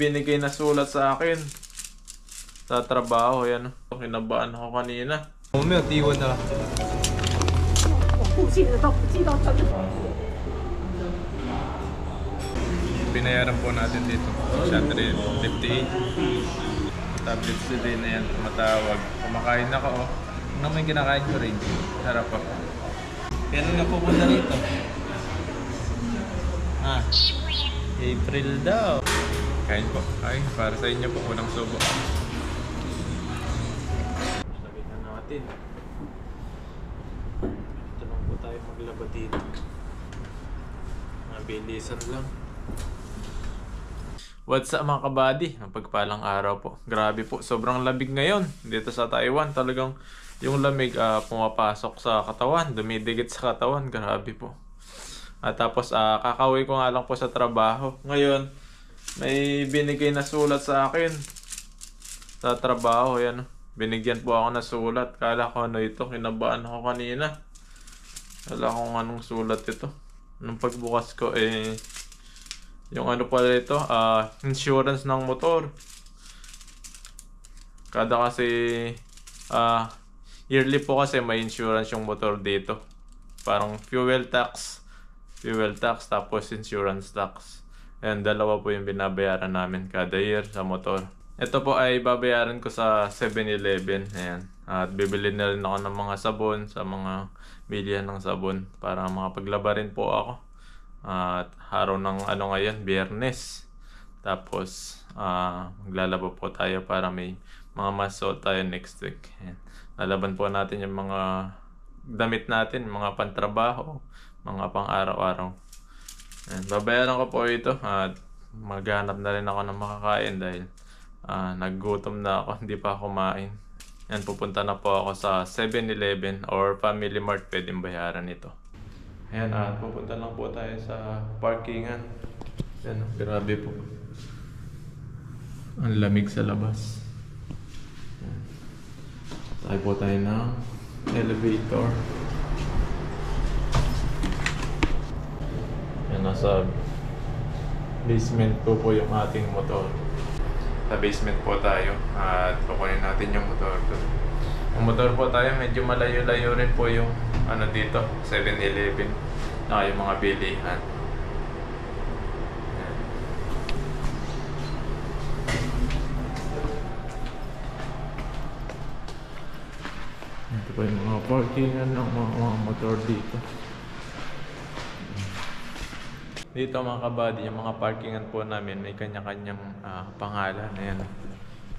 binigay na sulat sa akin sa trabaho. Yan, kinabahan ako kanina. Umeo, tiwan na. Binayaran po natin dito. Siya 358. Tablets din na yan, tumatawag. Kumakain na ako. Ano naman kinakain ko rin? Sarap pa. Kaya nga pupunta rito? April daw. Kain po. Ay, para sa inyo po. Unang subo. Lagay na natin. Ito lang po tayo maglaba dito. Mabilisan lang. What's up mga kabady? Ang pagpalang araw po. Grabe po. Sobrang lamig ngayon. Dito sa Taiwan. Talagang yung lamig pumapasok sa katawan. Dumidikit sa katawan. Grabe po. At tapos kakauwi ko nga lang po sa trabaho. Ngayon, may binigay na sulat sa akin sa trabaho. Yan. Binigyan po ako na sulat. Kala ko ano ito. Kinabahan ako kanina. Kala ko anong sulat ito. Nung pagbukas ko yung ano pala ito, insurance ng motor. Kada kasi yearly po kasi may insurance yung motor dito. Parang fuel tax tapos insurance tax. Ayan, dalawa po yung binabayaran namin kada year sa motor. Ito po ay babayaran ko sa 7-Eleven. Ayan. At bibili na rin ako ng mga sabon sa mga bilihan ng sabon para makapaglaba rin po ako. At araw ng ano ngayon, Biyernes. Tapos maglalaba po tayo para may mga masuot tayo next week. Ayan. Lalaban po natin yung mga damit natin, mga pantrabaho, mga pang araw-araw. Ayan. Babayaran ko po ito at maghanap na rin ako ng makakain dahil naggutom na ako, hindi pa ako kumain. Ayan, pupunta na po ako sa 7-Eleven or Family Mart, pwedeng bayaran ito. Ayan, pupunta lang po tayo sa parkingan. Ayan, grabe po. Ang lamig sa labas. Ayan. Tayo po tayo ng elevator. Ayan, nasa basement po yung ating motor. Sa basement po tayo at kukunin natin yung motor. Yung motor po tayo, medyo malayo-layo rin po yung ano dito, 7-Eleven na yung mga bilihan. Ayan. Ito po yung mga parkingan ng mga motor dito. Dito mga kabady, yung mga parkingan po namin may kanya-kanyang pangalan. Ayan.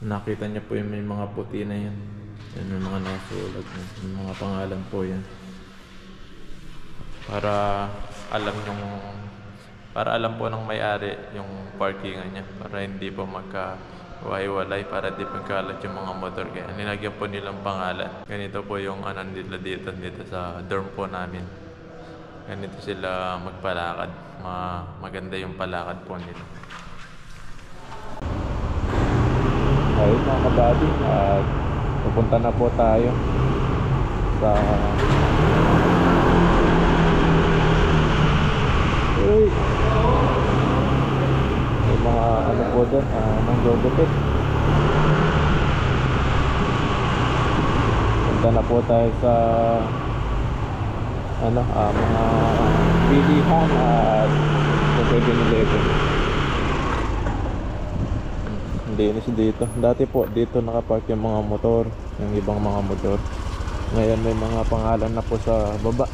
Nakita niyo po yung may mga puti na yan. Yan yung mga nasulat. Yung mga pangalan po yan. Para alam po ng may-ari yung parkingan niya. Para hindi po magkahiwalay, para di pagkalat yung mga motor. Kaya nilagyan po nilang pangalan. Ganito po yung nila dito sa dorm po namin. Ganito sila magpalakad. Maganda yung palakad po nila. Ayun mga kabady, at pupunta na po tayo sa may mga ano po doon, nanggugupit. Punta na po tayo sa mga bilihan at sa 7-Eleven. Linis dito. Dati po dito nakapark yung mga motor, yung ibang mga motor. Ngayon may mga pangalan na po sa baba.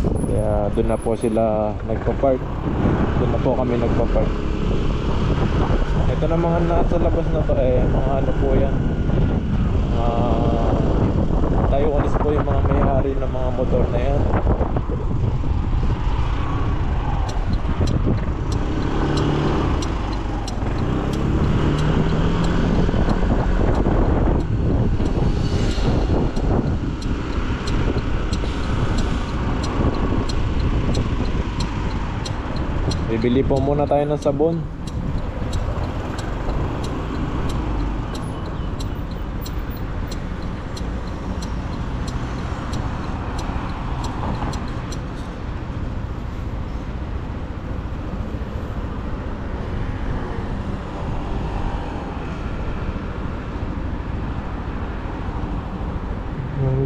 Kaya doon na po sila nagpa-park. Doon na po kami nagpa-park. Ito na mga nasa labas na to mga ano po yan. Taiwanese po yung mga may-ari ng mga motor na yan. Bibili po muna tayo ng sabon.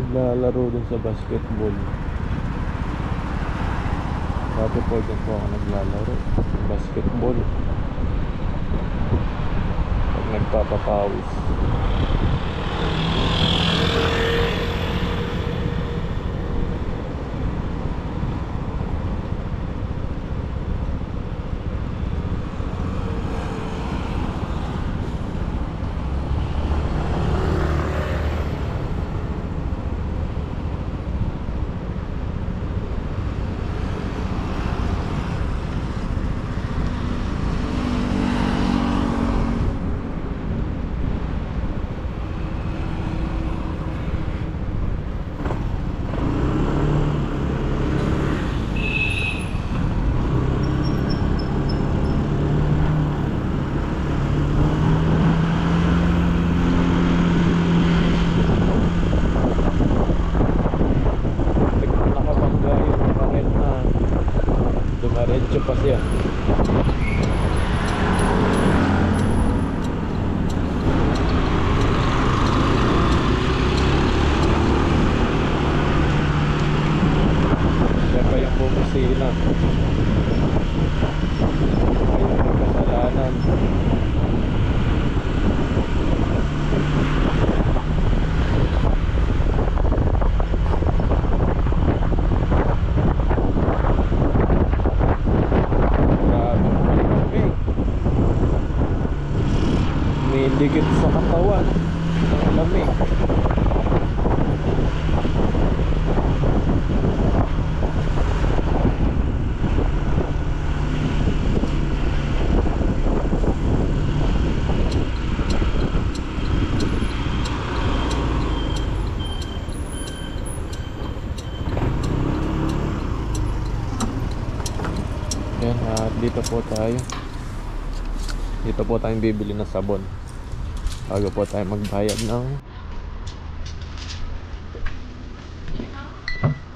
naglalaro dun sa basketball. Dati po dyan po ako naglalaro basketball pag nagpapapawis. Dumaretso pa siya. Siya pa yung bumusina. Ayaw ng kasalanan. Dikit sa katawan ng lamig. Yan, dito po tayo. Dito po tayong bibili ng sabon bago po tayo magbayad ng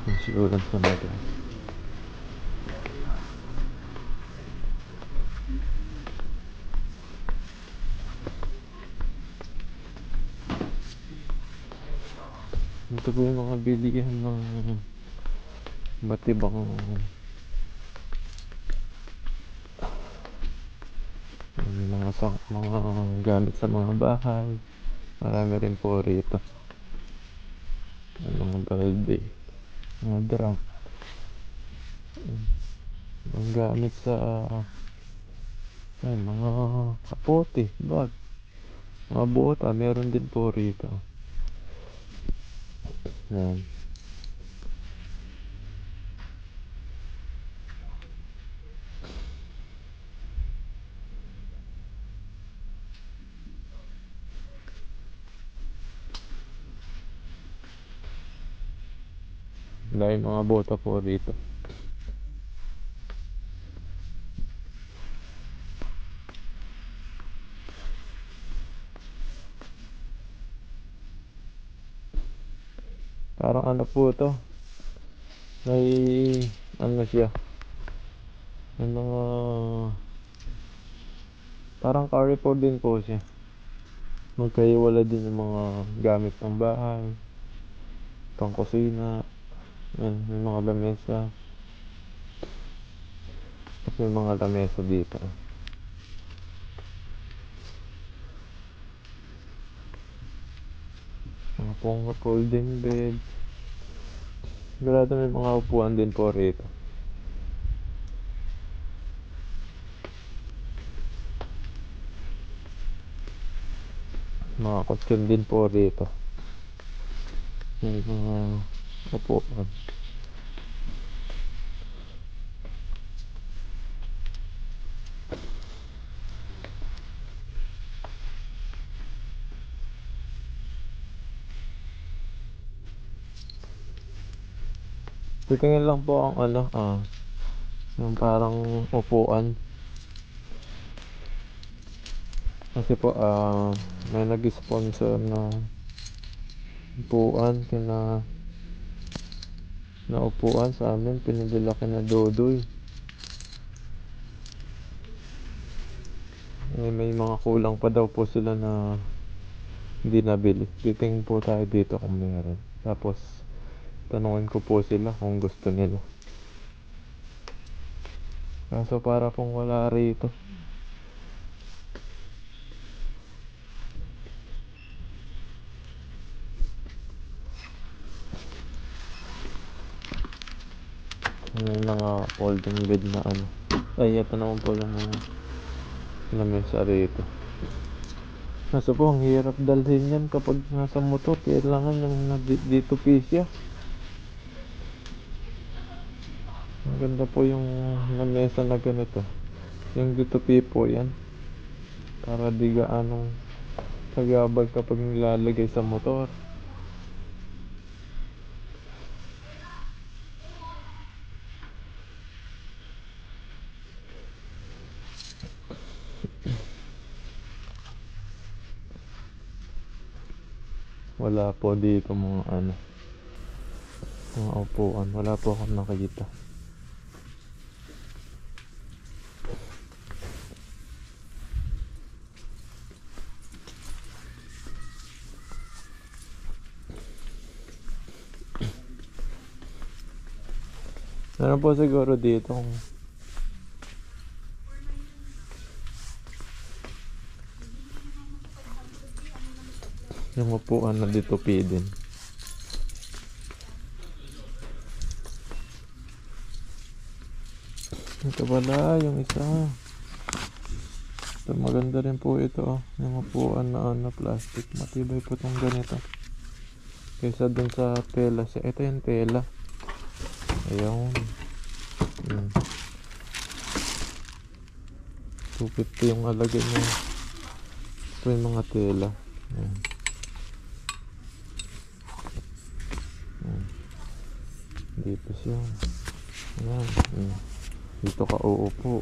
insurance na natin. Ito po yung mga bilihan ng matibang mga gamit sa mga bahay. Marami rin po rito. Mga balde, mga drum, mga gamit sa mga kapote, bag, mga bota, meron din po rito. Yan. Dahil mga bota po rito. Parang ano po to, may ano siya, may mga parang Carrefour din po siya. Magkaiwala din ng mga gamit ng bahay, pang kusina. Yan, may mga lamesa. May mga lamesa dito. Mga pong folding bed. Sigurado may mga upuan din po rito. Mga kutsyon din po rito. May mga upuan. Titingin lang po ang ano, yung parang upuan. Kasi po, may nag-sponsor na upuan, na upuan sa amin, pinadala kina Dodoy. May mga kulang pa daw po sila na hindi nabili. Titingin po tayo dito kung meron. Tapos tanungin ko po sila kung gusto nila. Kaso para pong wala rito. May mga folding bed na ano. Ay, ito naman po yung mga lamesa rito. Kaso po, ang hirap dalhin yan kapag nasa motor. Kailangan yung dito pisya. Ang ganda po yung lamesa na ganito. Yung dito po yan. Para di gaanong kagabag kapag nilalagay sa motor. Wala po dito mga ano, mga upuan. Wala po akong nakita. Meron po siguro dito kung yung upuan na dito din. Ito pala yung isa. Ito maganda rin po ito, oh. Yung upuan na ano, plastic. Matibay po itong ganito. Kaysa dun sa tela siya. Ito yung tela. Ayun. 250 yung alagay niya. Ito yung mga tela. Ayan. Dito siya. Ayan. Dito ka uupo.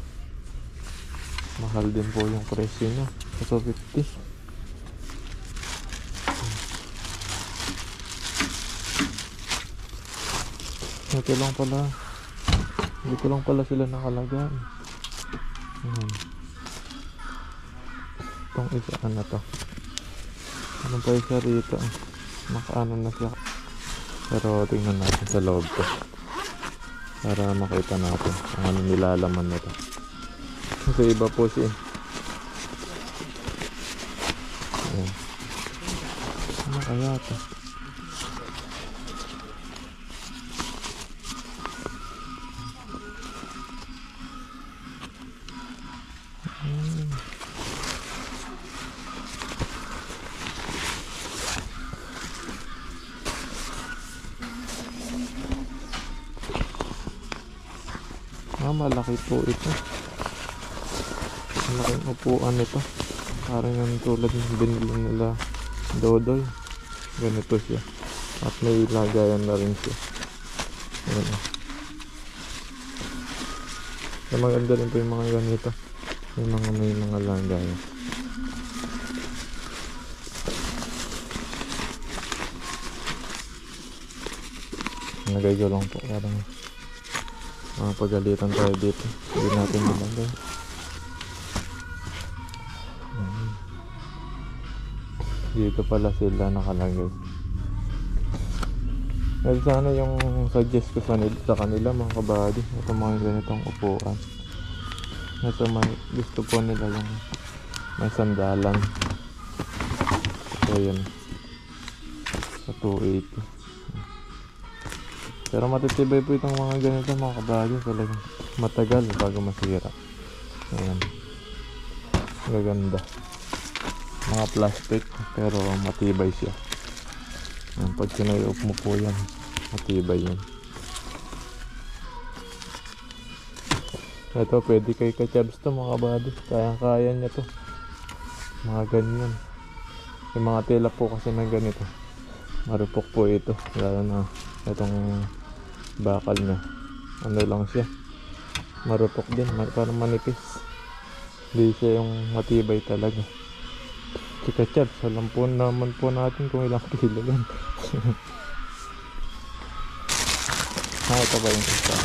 Mahal din po yung presyo niya. 250. Ito lang pala. Dito lang pala sila nakalagay. Itong isa na to. Ano pa isa rito? Nakaano na siya. Pero tingnan natin sa loob ko. Para makita natin kung ano nilalaman nito. Kasi iba po siya. Ayan. Ano kaya ito? Malaki po ito. Malaking upuan ito. Parang yung tulad ng binili nila Dodoy. Ganito siya. At may lagayan na rin siya. Ayan. So, maganda rin po yung mga ganito. May mga lagayan. Nagay ko lang po. Parang pagalitan tayo dito. Hindi natin nilagay. Dito pala sila nakalagay. Well, sana yung suggest ko sa kanila mga kabady. Ito mga ganitong upuan. Ito gusto po nila yung may sandalan. So yun. Sa 280. Pero matitibay po itong mga ganito mga kabady. Talagang matagal bago masira. Ayan. Maganda. Mga plastic pero matibay siya. Ayan, pag sinayop mo po yan, matibay yan. Ito pwede kay Kachabs to mga kabady. Kaya niya to. Mga ganyan. Yung mga tela po kasi na ganito. Marupok po ito. Lalo na itong bakal niya. Ano lang siya. Marupok din. Parang manipis. Hindi siya yung matibay talaga. Si Kachabs, alam po naman po natin kung ilang kilo yan. Ito ba yung isa?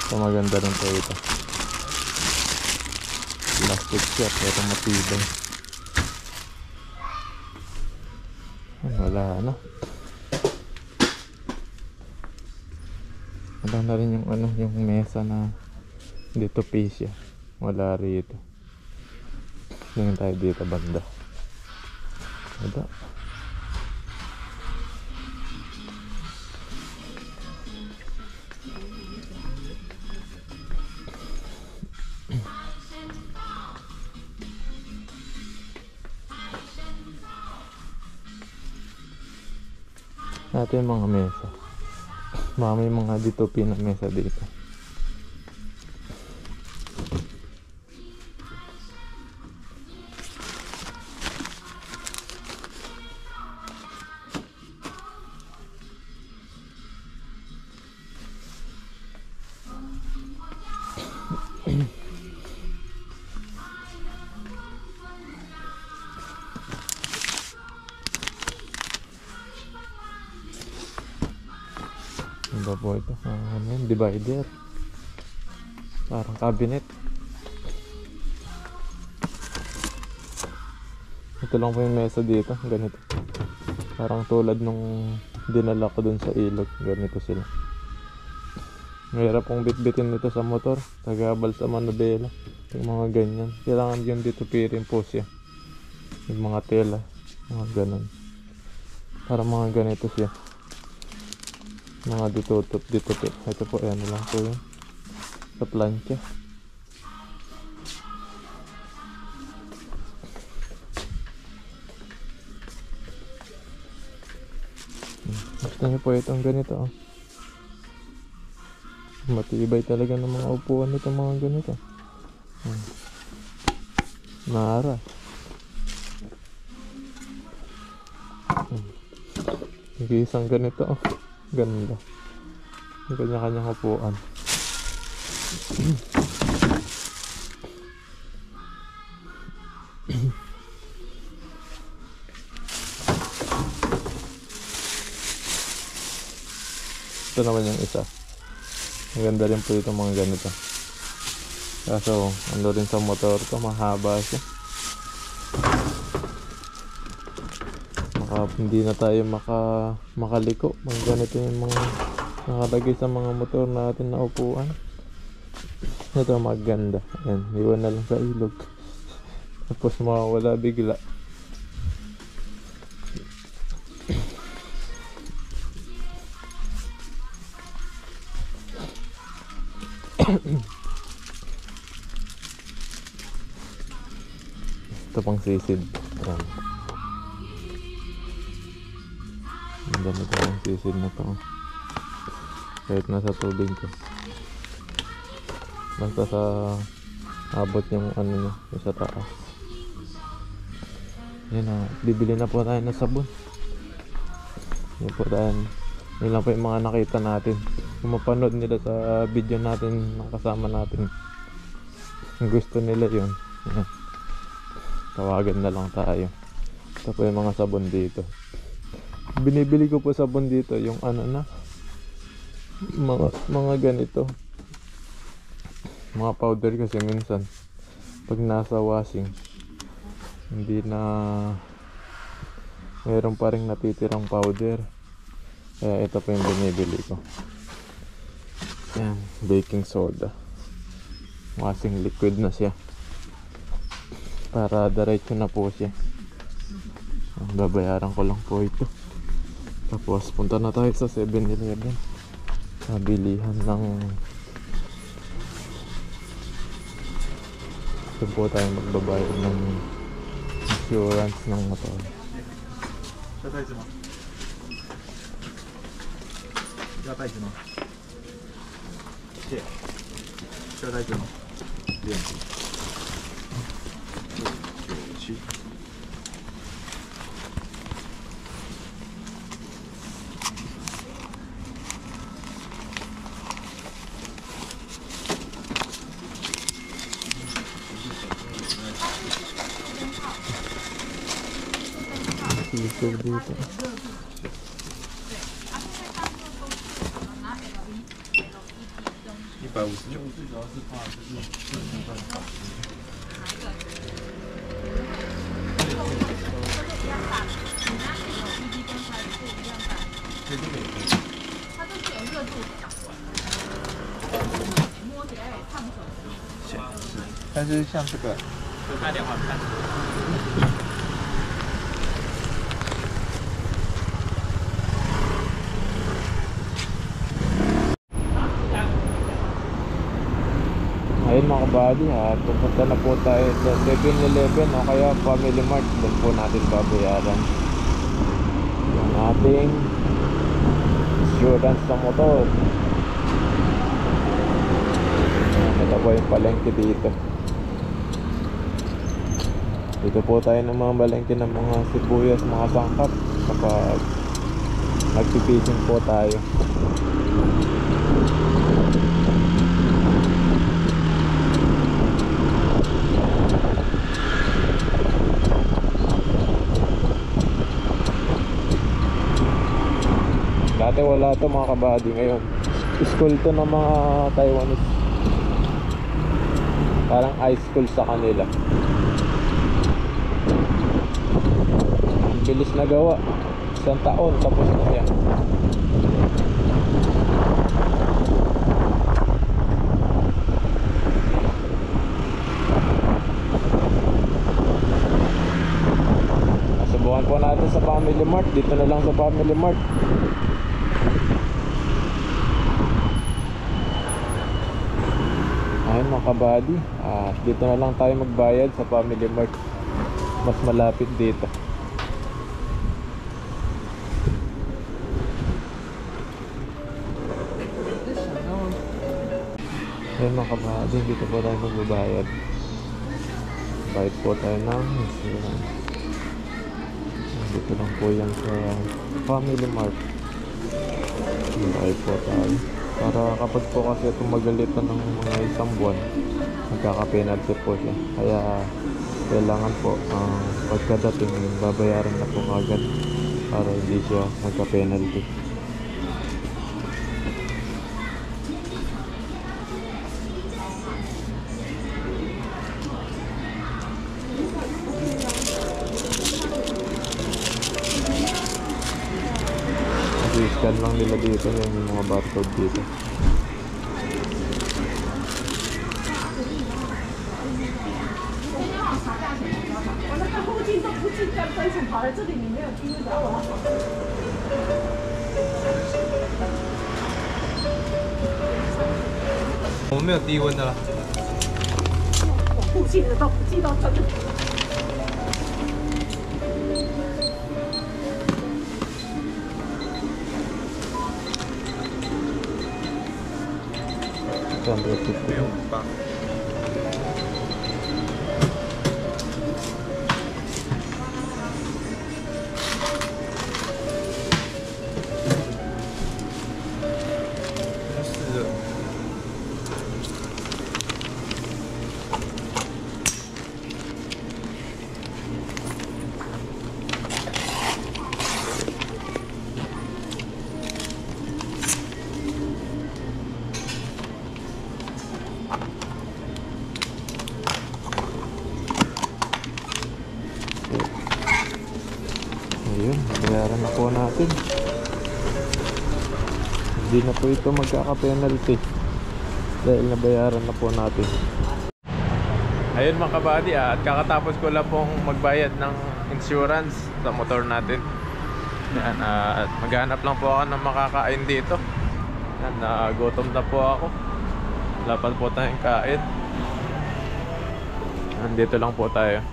Ito maganda rin po ito. Plastic siya pero matibay. Wala na. Wala na rin yung ano, yung mesa na dito pisya. Wala rito. Tingin tayo dito banda. Wala. Natin yung mga mesa. May mga dito pinamesa dito. Ano po ito? Ano yun? Divider. Parang cabinet. Ito lang po yung mesa dito. Ganito. Parang tulad nung dinala ko dun sa ilog. Ganito sila. Mahirap pong bitbitin nito sa motor. Tagabal sa manubela. Yung mga ganyan. Kailangan yung dito pirin po siya. Yung mga tela. Mga ganon. Para mga ganito siya. Mga ditutot. Ito po, ayan lang po yun. Sa plancha. Gusto niyo po itong ganito. Matibay talaga ng mga upuan nito, mga ganito. Nara. Isang ganito. Ganda. Kanya-kanyang upuan. Ito naman yung isa. Ang ganda rin po itong mga ganito. Kaso ano rin sa motor to, mahaba siya. Hindi na tayo makaliko. Mga ganito yung mga nakalagay sa mga motor natin na upuan. Ito maganda. Ayan, iwan na lang sa ilog. Tapos mawawala bigla. Ito pang sisid. Ayan. Ang dami ko pang sisid na to. Kahit nasa tubig ko. Basta sa abot yung ano nyo, yung sa taas. Yan na, bibili na po tayo ng sabon. Yan po tayo. Yun lang po yung mga nakita natin. Kung mapanood nila sa video natin, nakasama natin, kung gusto nila yun, yan. Tawagan na lang tayo. Ito po yung mga sabon dito. Binibili ko po sabon dito, yung ano na, mga ganito. Mga powder kasi minsan pag nasa washing hindi na mayroon pa rin natitirang powder, kaya ito po yung binibili ko. Yan, baking soda, washing liquid na siya para diretso na po siya. Babayaran ko lang po ito. Tapos punta na tayo sa 7-Eleven, bilihan ng doon po tayo magbabayad ng insurance ng motor. Dito dito. 还是像这个？就看电话看。Ayun mga kabady ha, pupunta na po tayo sa 7-Eleven o kaya Family Mart. Doon po natin babayaran yung ating insurance sa motor. Ito po yung palengke dito. Dito po tayo ng mga palengke ng mga sibuyas, mga sangkap kapag nagpipising po tayo. Dati wala to mga kabady, ngayon school to ng mga Taiwanese. Parang high school sa kanila. Ang bilis na gawa, 1 taon tapos na yan. Subukan po natin sa Family Mart. Dito na lang sa Family Mart. Ayun mga kabady, dito na lang tayo magbayad sa Family Mart. Mas malapit dito. Ayun mga kabady, dito po tayo magbabayad. Bayad po tayo ng insurance. Dito lang po yan sa Family Mart. Bayad po tayo. Para kapag po kasi tumagalitan ng mga isang buwan, magkaka-penalty po siya. Kaya kailangan po pagkadating babayaran na po agad para hindi siya magka-penalty. Scan lang nila dito yung mga barcode dito.我没有低温的了。我不记得到不记到真的。不用吧。是的。Ayun, bayaran na po natin. Hindi na po ito magkaka-penalty dahil nabayaran na po natin. Ayun mga kabady, at kakatapos ko lang pong magbayad ng insurance sa motor natin. Yan, at maghanap lang po ako ng makakain dito. Yan, gutom na po ako. Wala pa po tayong kain. Nandito lang po tayo.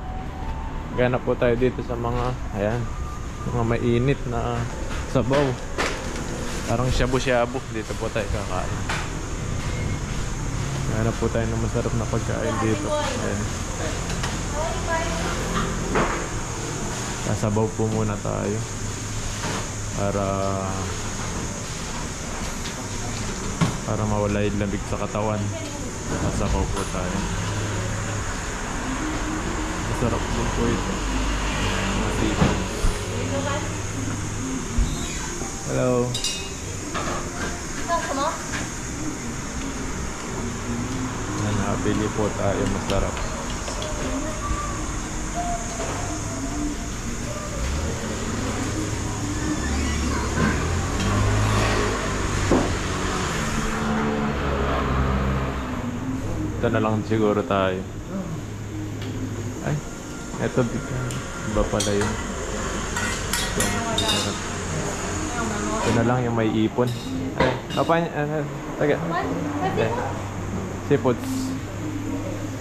Maghanap po tayo dito sa mga, ayan, mga mainit na sabaw. Parang shabu-shabu. Dito po tayo kakain. Hanap po tayo ng masarap na pagkain dito. Ayan. Sasabaw po muna tayo para mawala yung lamig sa katawan. Sasabaw po tayo. Masarap din po ito. Masipag. Hello. Napili po tayo, masarap. Dito na lang siguro tayo. Ay, eto iba pala yun. Ito na lang yung may ipon. Ay, taga. Seafoods.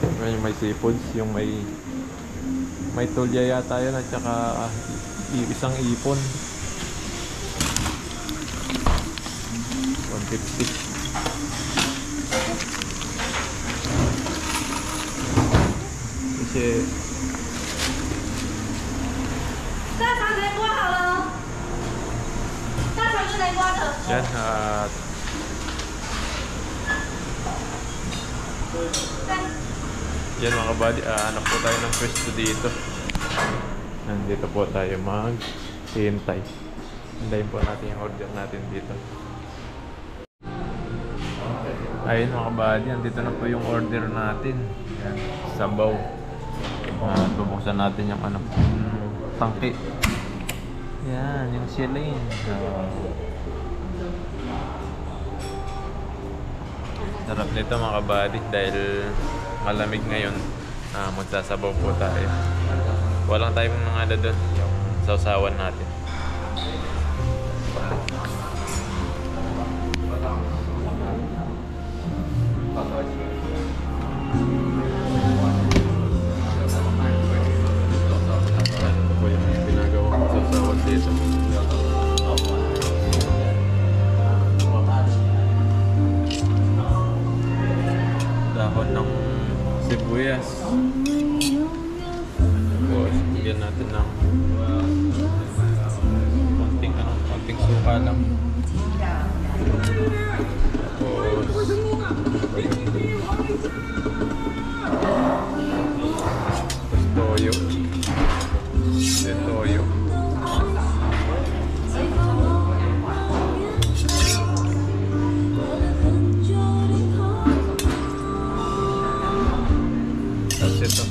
Yung may seafoods, yung may tulya yata yun at saka isang ipon. 150. Kasi 大肠直接刮好了，大肠是来刮的。 yan at yan mga kabady, hanap po tayo ng pwesto dito. Nandito po tayo maghihintay. Hintayin po natin yung order natin dito. Ayun mga kabady, nandito na po yung order natin. Yan, sabaw. Bubuksan natin yung tangki. Yan, yung silane. Sarap nito mga kabady dahil malamig ngayon. Magsasabaw po tayo. Walang tayong mga doon, yung sausawan natin. Ito po yung ginagawang sausawan dito. Dahon ng sibuyas. Tapos, bigyan natin ng konting suka lang. Tapos, toyo. Then toyo. Tapos ito,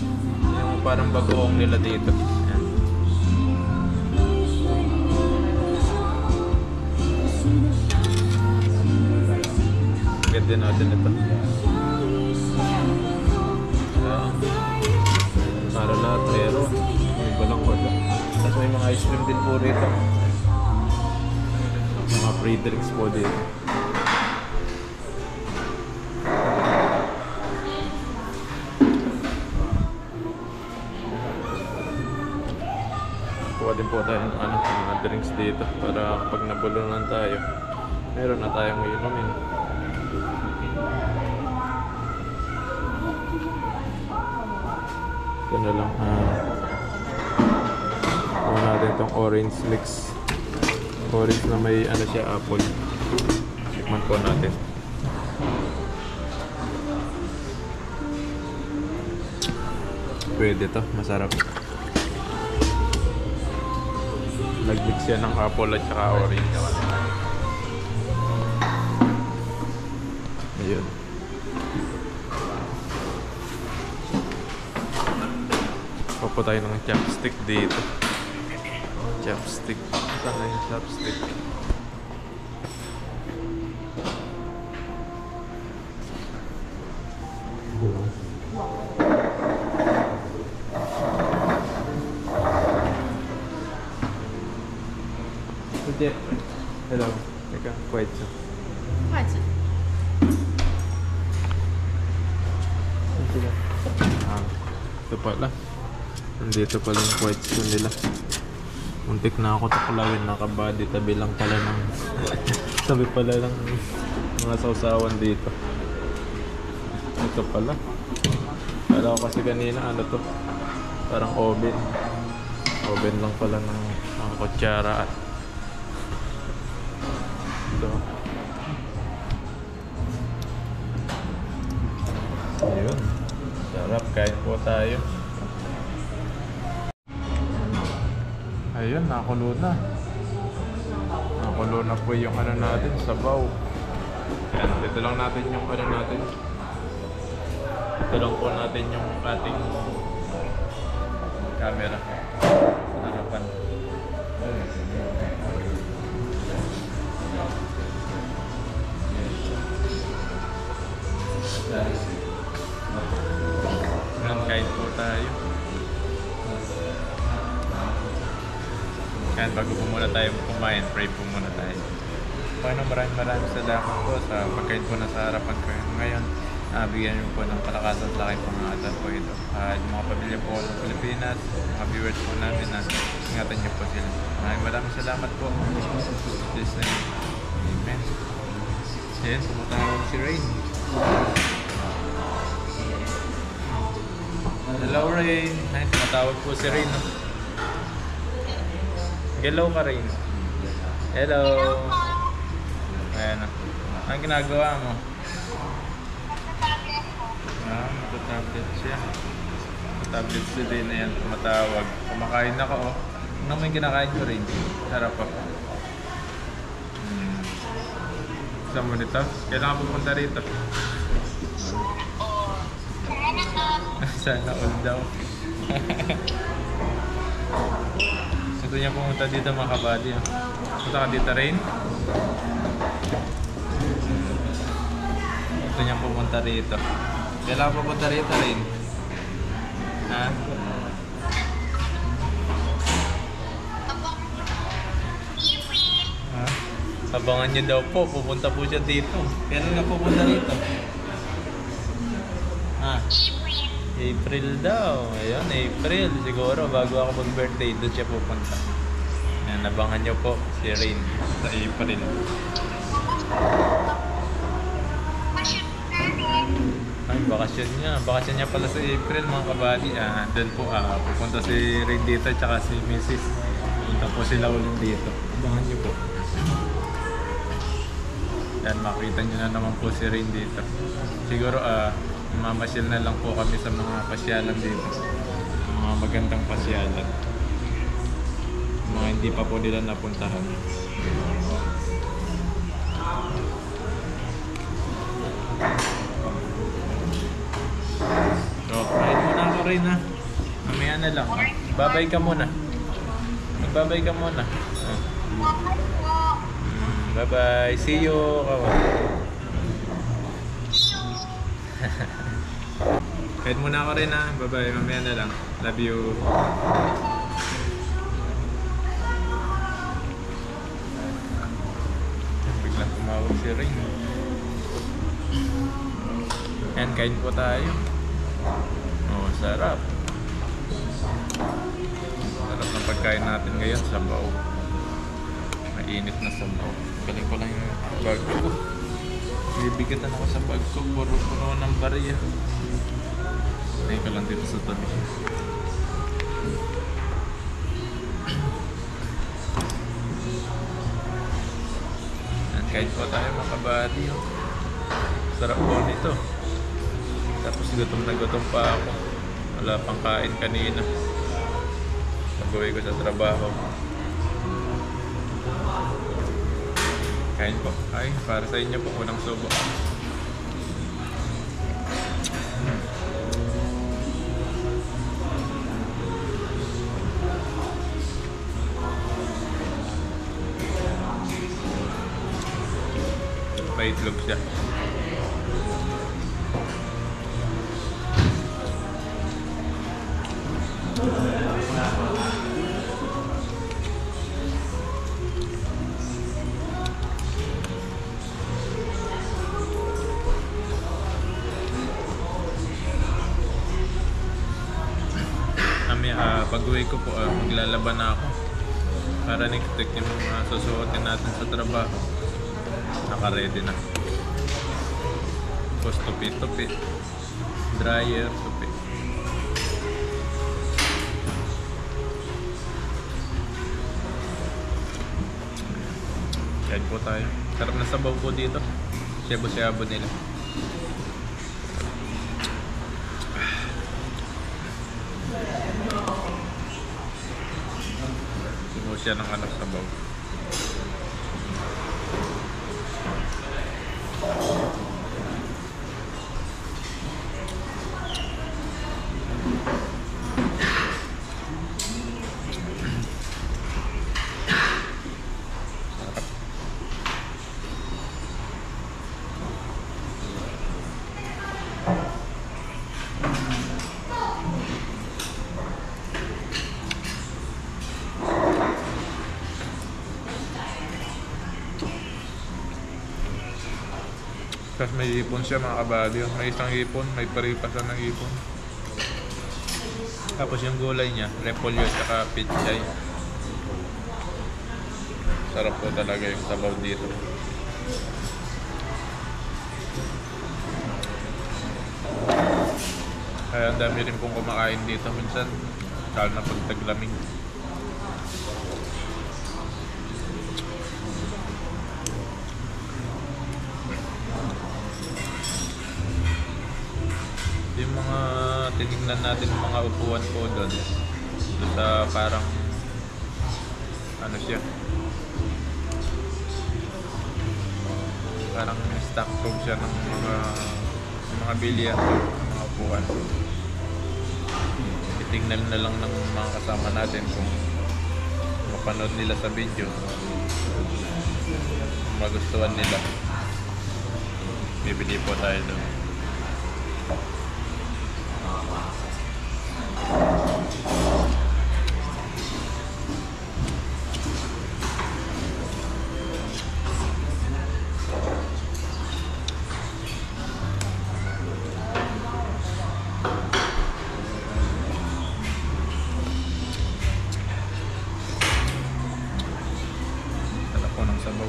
yung parang bagoong nila dito. Ayan. Ganda natin ito. Para lahat meron. May balang wala. Tapos may mga ice cream din po rito. Mga free drinks po dito. Kuha din po tayo ng mga drinks dito para kapag nabulunan tayo, meron na tayong inumin. Ito na lang. Kuha natin itong orange mix. Orange na may siya, apple. Tikman po natin. Pwede to, masarap. Nag-mix yan ng apple at saka orange. Ayun. Papo tayo ng chopstick dito. Chopstick. Saan na yung chopstick? Hello. Teka, quiet siya. 筷子。 Ito pala. Nandito pala yung quiet zone nila. Muntik na ako tuklawin, nakabody. Tabi lang pala ng tabi pala ng mga sausawan dito. Ito pala. Kala ko kasi kanina to, parang oven. Oven lang pala ng kutsara at ito. Ayun. Sarap, kain po tayo. Ayun, nakulo na. Nakulo na po yung natin, sabaw. Ayan, dito lang natin yung natin. Dito lang po natin yung ating camera. Harapan. Ayan, bago po muna tayo kumain, pray po muna tayo. Panginoon, maraming salamat po sa pagkain po na sa harapan ko ngayon. Bigyan niyo po ng kalakasan sa aking pangangatan po ito. Yung mga pamilya po ng Pilipinas, mga viewers po namin, ingatan niyo po sila. Maraming salamat po. In Jesus' name. Amen. Ayan, sumatawag si Rain. Hello, Rain. Ay, sumatawag po si Rain. Hello ka, Rain. Hello. Ayan. Ang ginagawa mo? Tablet siya. Tablet si din na yan, tumatawag. Kumakain ako, oh. Ano may kinakain ko rin? Sarap ako. Saan mo nito? Kailangan pupunta rito. Sana all daw. Gusto niya pumunta dito mga kabady. Punta ka dito rin? Gusto niya pumunta rito. Kailangan pupunta rito rin. Ha? Ha? Abangan niyo daw po, pupunta po siya dito. Kailan na pupunta rito? Ha? April daw. Ayun, April. Siguro bago ako mag-birthday, doon siya pupunta. Ayan, abangan niyo po si Rain sa April. Ay, bakasyon niya pala sa April mga kabady. Doon po pupunta si Rain dito tsaka si Mrs. Punta po sila ulit dito. Abangan niyo po. Yan, makita niyo na naman po si Rain dito. Siguro mamasyal na lang po kami sa mga pasyalan dito. Mga magandang pasyalan. Mga hindi pa po nila napuntahan. So, kain muna ako rin ha. Mamaya na lang. Babay ka muna. Magbabay ka muna. Bye-bye. See you. Kain muna ako rin ha. Bye-bye. Mamaya na lang. Love you. Biglang tumawag si Rain. Yan, kain po tayo. Oh, sarap. Sarap ng pagkain natin ngayon, sabaw. Mainit na sabaw. Galing ko lang yung bag ko. Bibigatan ako sa bag ko. Puro ng bariya. Tayo ko lang dito sa tabi. Yan, kain po tayo mga kabady. Sarap po nito. Tapos gutom na gutom pa ako. Wala pang kain kanina. Pag-uwi ko sa trabaho. Kain po. Ay, para sa inyo po unang subo. Paitlog siya. Pag-uwi ko po, maglalaban na ako para next-week yung susuotin natin sa trabaho. Naka-ready na. Tapos tupi-tupi, dryer, tupi. Yan po tayo. Sarap na sabaw po dito. Shabu-shabu nila. Siya ng anak sabaw. Tapos may ipon siya mga kabady. May isang ipon, may paripasan ng ipon. Tapos yung gulay niya, repolyo at pichay. Sarap po talaga yung sabaw dito. Kaya ang dami rin pong kumakain dito minsan, lalo na pag taglamig. Yung mga tinignan natin yung mga upuan po doon sa parang ano siya, parang stock room siya ng mga billiard, mga upuan. Titignan na lang ng mga kasama natin kung mapanood nila sa video, kung magustuhan nila, bibili po tayo doon. Sabaw.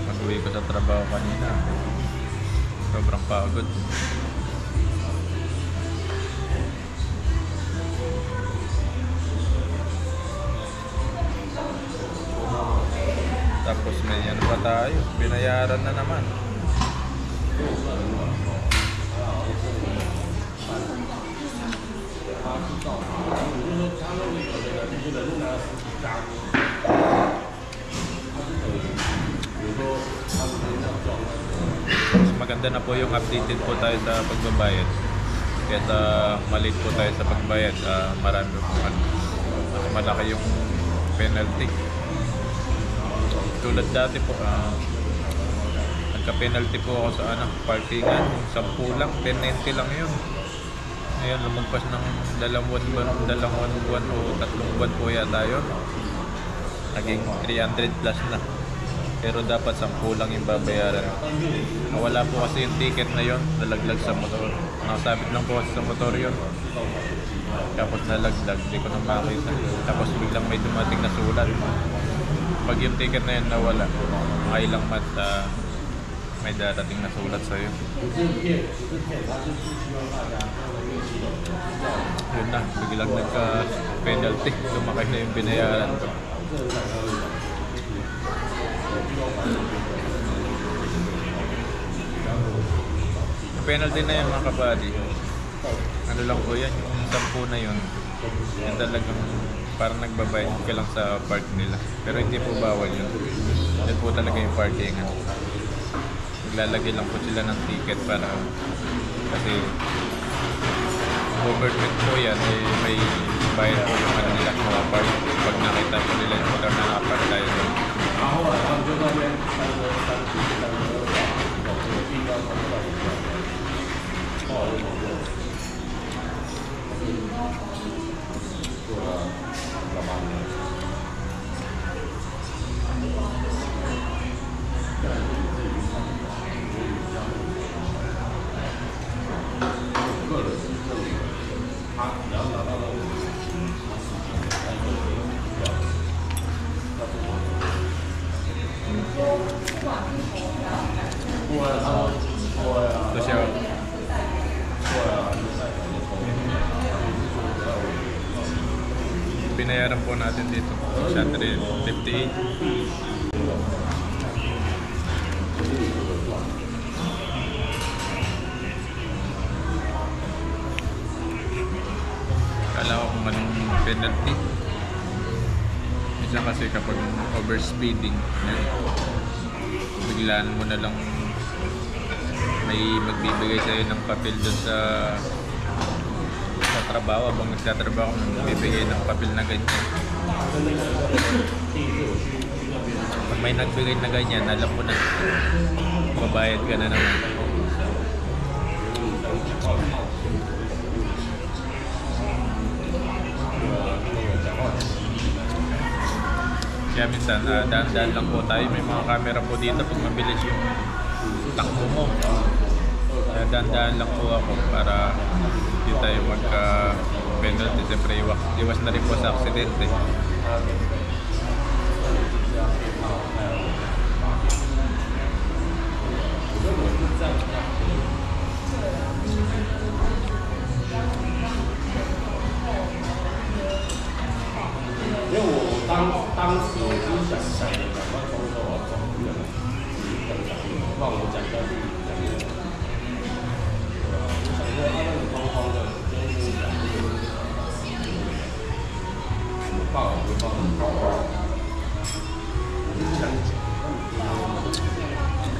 Pag-uwi ko sa trabaho kanina, sobrang pagod. Tapos may ano pa tayo, binayaran na naman. Mas maganda na po yung updated po tayo sa pagbabayad. Kaya maliit po tayo sa pagbayad, marami po mas malaki yung penalty. Tulad dati po, nagka-penalty po ako sa parkingan, 10 lang, 10.90 lang yun. Ngayon, lumagpas ng 2 buwan o 3 buwan po yata yun. Naging 300 plus na. Pero dapat 10 lang yung babayaran. Nawala po kasi yung ticket na yun, nalaglag sa motor. Nakasabit lang po kasi sa motor yun. Tapos nalaglag, di ko na makita. Tapos biglang may dumating na sulat. Pag yung ticket na yun nawala, mga ilang months may darating na sulat sa'yo. Yun na, biglang nagka-penalty. Lumaki na yung binayaran ko. Yung penalty na yan mga kabady, ano lang po yan, yung 10 na yun, yan talagang parang nagbabayad ka lang sa park nila. Pero hindi po bawal yun. Yan po talaga yung parkingan. Naglalagay lang po sila ng ticket para, kasi government po yan, may bayad po yung ano nila mga park. Pag nakita po nila yung motor na nakapark tayo doon. Ito siya. Binayaran po natin dito. 158. Kala ko kung anong penalty. Minsan kasi kapag overspeeding, biglaan mo na lang may magbibigay sa'yo ng papel doon sa trabaho. Habang nagtatrabaho, bibigay ng papel na ganyan. Pag may nagbigay na ganyan, alam mo na, babayad ka na naman. Kaya minsan, dahan-dahan lang po tayo. May mga camera po dito pag mabilis yung takbo mo. Dahan-dahan lang po ako para hindi tayo magka-penalty. Siyempre, iwas na rin po sa aksidente.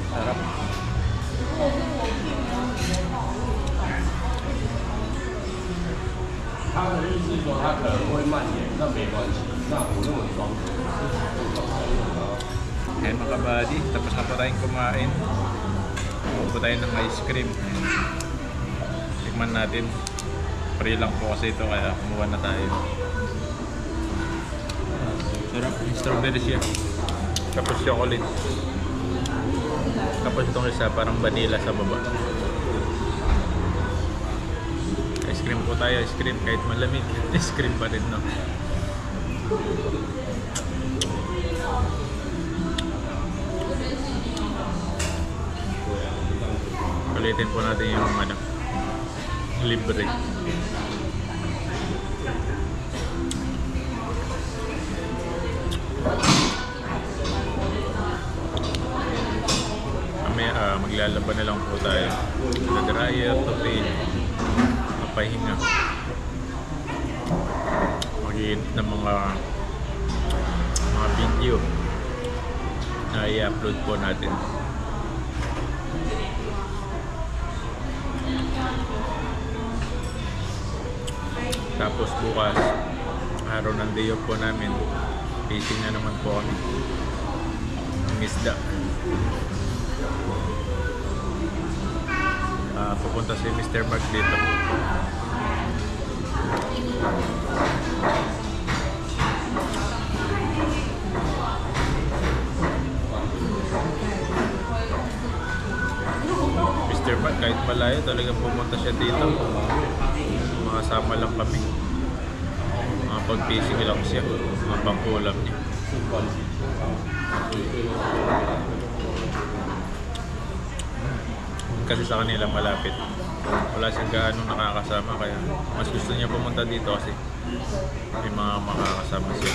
Sarap. 他的意思是说，他可能会蔓延，那没关系。那我认为双可。 Ayan mga kabady, tapos na po tayong kumain. Kuha po tayo ng ice cream. Tikman natin. Free lang po kasi ito kaya kumuha na tayo. Sarap, strawberry siya. Tapos chocolate. Tapos itong isa parang vanilla sa baba. Ice cream po tayo, ice cream kahit malamig. Ice cream pa rin, no? Ulitin po natin yung libre. Maglalaban na lang po tayo. Nag-dryer, tupin, mapahinga. Mag-iinit ng mga video na i-upload po natin. Tapos bukas, araw ng day off po namin, fishing na naman po kami ng isda. Pupunta si Mr. Mark dito. Mr. Mark kahit malayo talagang pumunta siya dito. Makasama lang kami. Mga pag-fishing lang siya. Mga pangkulam niya. Kasi sa kanila malapit. Wala siyang gaano nakakasama kaya mas gusto niya pumunta dito kasi may mga makakasama siya.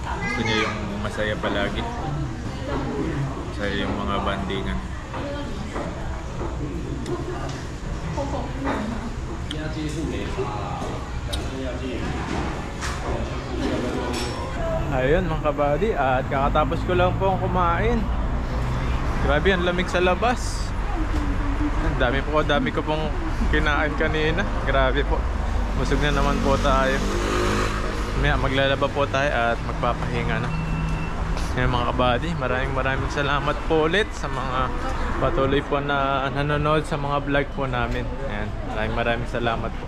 Gusto niya yung masaya palagi. Masaya yung mga bandingan. Ayun mga kabady, at kakatapos ko lang pong kumain. Grabe, ang lamig sa labas. Ang dami ko pong kinain kanina. Grabe po. Busog na naman po tayo. Maglalaba po tayo at magpapahinga na. Ngayon mga kabady, maraming salamat po ulit sa mga patuloy po na nanonood sa mga vlog po namin. Ayan, maraming salamat po.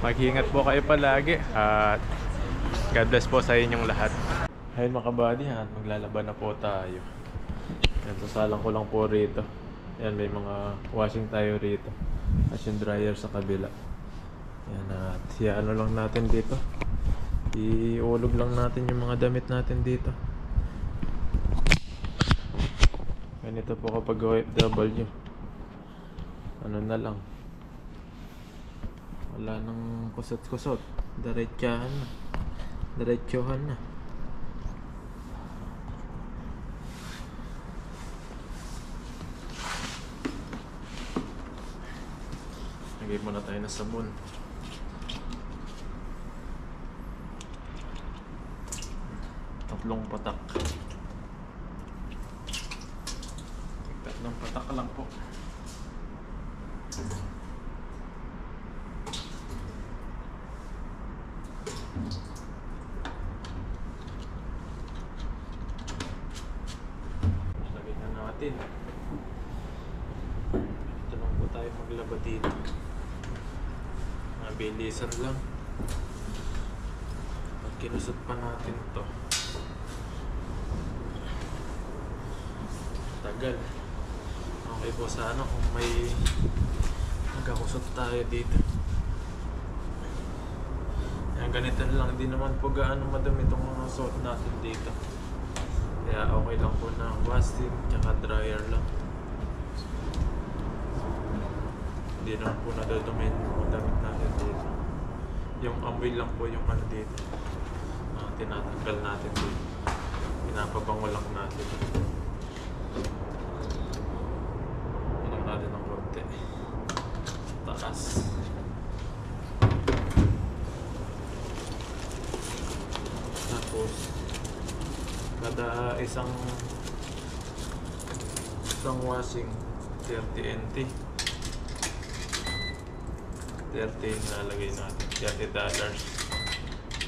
Mag-ingat po kayo palagi at God bless po sa inyong lahat. Ayun mga kabady, at maglalaba na po tayo. Yan, sasalang ko lang po rito. Yan, may mga washing tayo rito. At yung dryer sa kabila. Yan, at ano lang natin dito. Iulog lang natin yung mga damit natin dito. Ganito po kapag OFW. Ano na lang. Wala nang kusot-kusot. Diretsahan na. Diretsuhan na. Lagay muna tayo ng sabon. Tatlong patak. Tatlong patak lang po. ba dito? Mabilisan lang. Pag kinusot pa natin to, tagal. Okay po sana kung may nagkakusot tayo dito. Yan, ganito lang. Hindi naman po gaano madumi itong mga suot natin dito. Kaya okay lang po na washing tsaka dryer lang. Hindi naman po nadadumi yung mga damit natin dito. Yung amoy lang po yung ano dito. Tinatanggal natin dito. Pinapabango lang natin. Ilang natin ng konti. Taas. Tapos kada isang washing 30 NT. 30 nalagay natin. $30.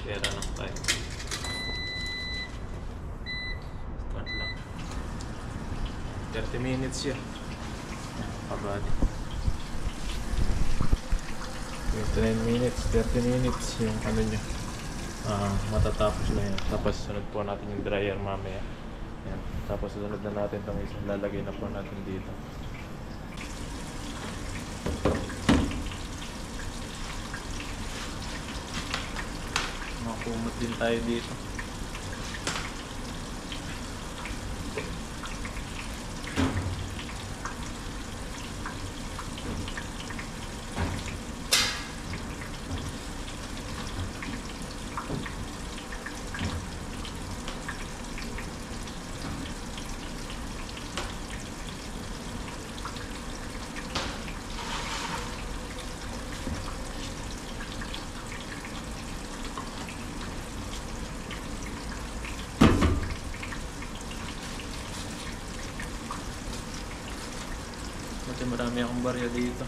Pera ng time. Start lang. 30 minutes yan. Kabali. 29 minutes, 30 minutes yung ano nyo. Matatapos na yan. Tapos sunod po natin yung dryer mamaya. Yan. Tapos sunod na natin itong isang lalagay na po natin dito. Makumot din tayo dito. Kasi marami akong barya dito.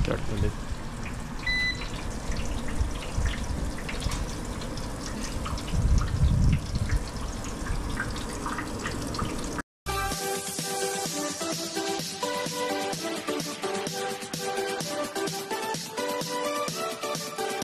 Start ulit.